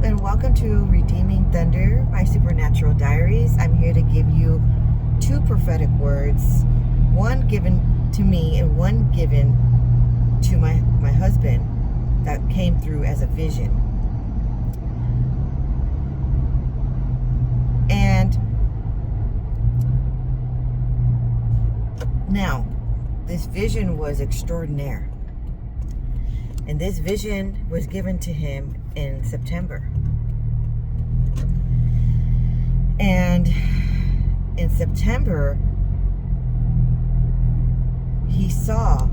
and welcome to Redeeming Thunder, my supernatural diaries. I'm here to give you two prophetic words, one given to me and one given to my husband that came through as a vision. And now, this vision was extraordinary. And this vision was given to him in September. And in September, he saw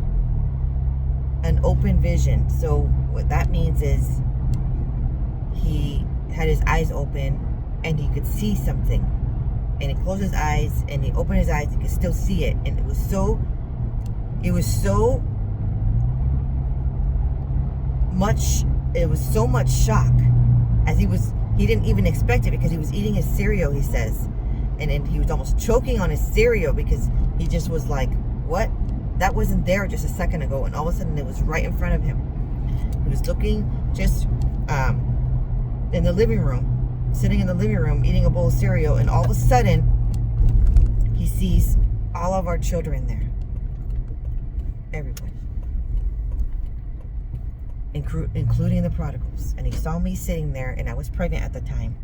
an open vision. So what that means is he had his eyes open and he could see something. And he closed his eyes and he opened his eyes, he could still see it. And it was so much shock, as he didn't even expect it, because he was eating his cereal, he says, and then he was almost choking on his cereal because he just was like, what? That wasn't there just a second ago, and all of a sudden it was right in front of him. He was looking just in the living room, sitting in the living room eating a bowl of cereal, and all of a sudden he sees all of our children there, everyone, including the prodigals. And he saw me sitting there, and I was pregnant at the time.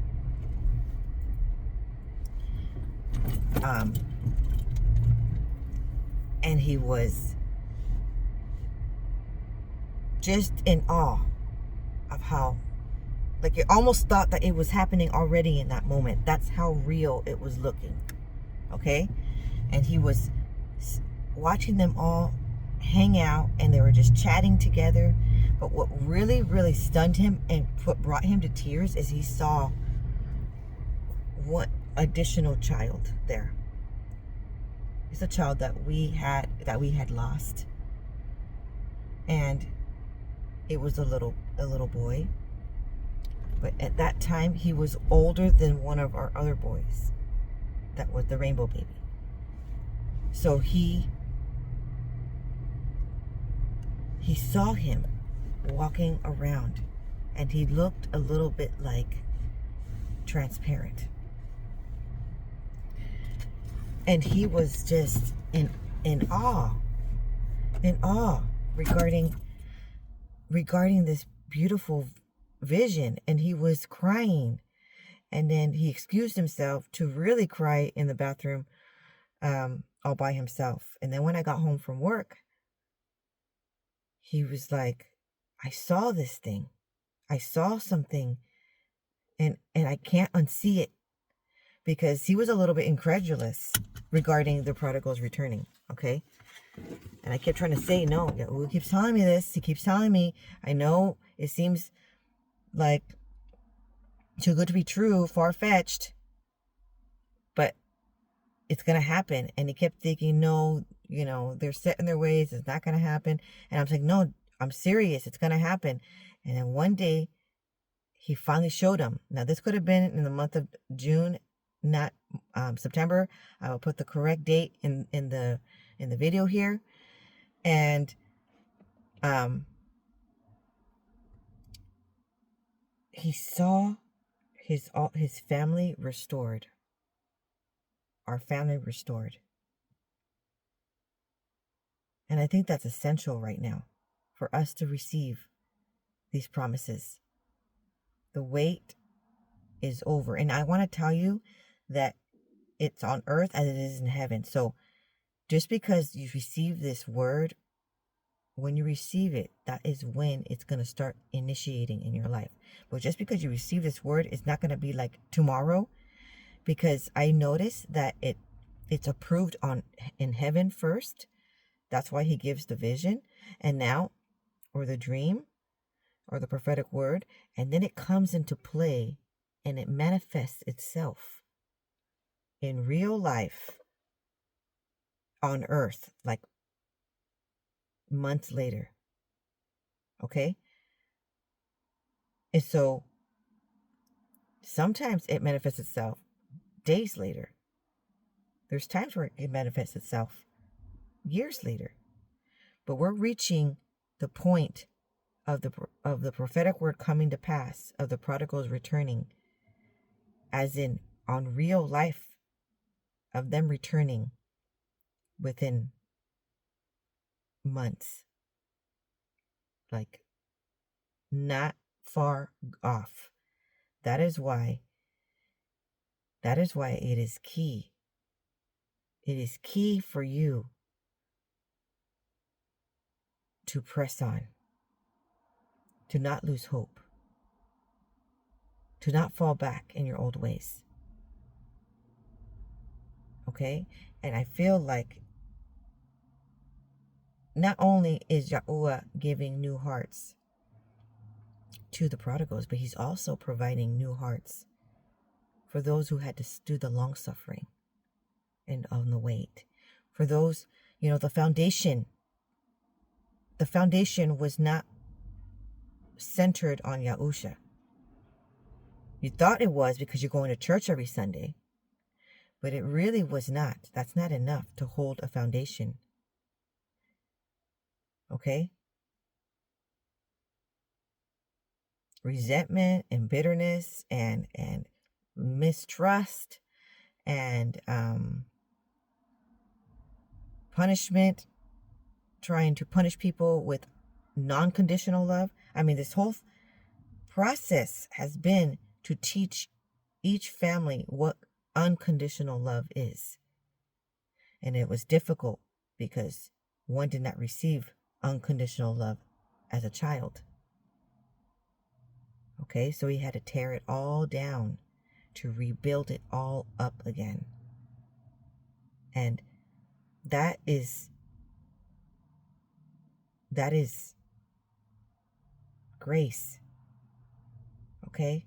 And he was just in awe of how, like, it almost thought that it was happening already in that moment. That's how real it was looking. Okay? And he was watching them all hang out, and they were just chatting together. But what really, really stunned him and brought him to tears is he saw one additional child there. It's a child that we had lost, and it was a little boy. But at that time, he was older than one of our other boys. That was the rainbow baby. So he saw him walking around, and he looked a little bit like transparent, and he was just in awe regarding this beautiful vision. And he was crying, and then he excused himself to really cry in the bathroom all by himself. And then when I got home from work, he was like, I saw this thing. I saw something, and I can't unsee it, because he was a little bit incredulous regarding the prodigals returning, okay? And I kept trying to say, no, he keeps telling me this. He keeps telling me, I know it seems like too good to be true, far-fetched, but it's going to happen. And he kept thinking, no, they're set in their ways. It's not going to happen. And I'm like, no, I'm serious. It's going to happen. And then one day, he finally showed him. Now, this could have been in the month of June, not September. I will put the correct date in the video here. And he saw his family restored. Our family restored. And I think that's essential right now for us to receive these promises. The wait is over. And I want to tell you that it's on earth as it is in heaven. So just because you receive this word, when you receive it, that is when it's going to start initiating in your life. But just because you receive this word, it's not going to be like tomorrow, because I noticed that it's approved in heaven first. That's why he gives the vision, and now, or the dream, or the prophetic word, and then it comes into play and it manifests itself in real life on earth, like months later. Okay? And so sometimes it manifests itself days later. There's times where it manifests itself years later. But we're reaching the point of the prophetic word coming to pass, of the prodigals returning, as in on real life, of them returning within months, like not far off. That is why it is key. It is key for you to press on, to not lose hope, to not fall back in your old ways. Okay? And I feel like not only is Yahuwah giving new hearts to the prodigals, but he's also providing new hearts for those who had to do the long suffering and on the wait. For those, the foundation was not centered on Yahusha. You thought it was because you're going to church every Sunday, but it really was not. That's not enough to hold a foundation. Okay? Resentment and bitterness and mistrust and punishment, trying to punish people with non-conditional love. I mean, this whole process has been to teach each family what unconditional love is. And it was difficult because one did not receive unconditional love as a child. Okay, so he had to tear it all down to rebuild it all up again. And that is grace. Okay?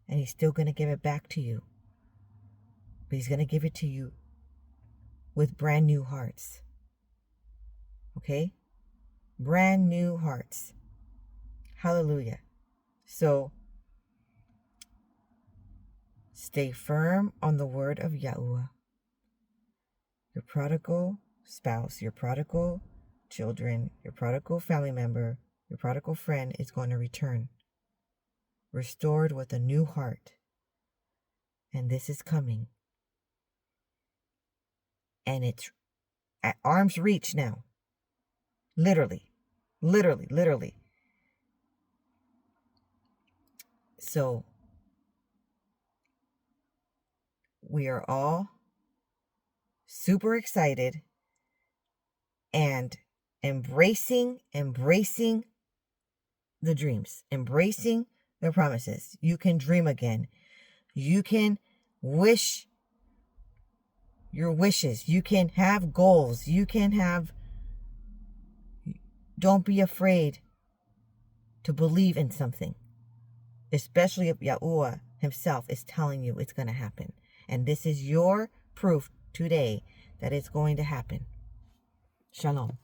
And he's still going to give it back to you. But he's going to give it to you with brand new hearts. Okay? Brand new hearts. Hallelujah. So, stay firm on the word of Yahuwah. Your prodigal spouse, your prodigal children, your prodigal family member, your prodigal friend is going to return, restored with a new heart. And this is coming. And it's at arm's reach now. Literally. So, we are all super excited and embracing the dreams, embracing the promises. You can dream again. You can wish your wishes. You can have goals. Don't be afraid to believe in something, especially if Yahuwah himself is telling you it's going to happen. And this is your proof today that it's going to happen. Shalom.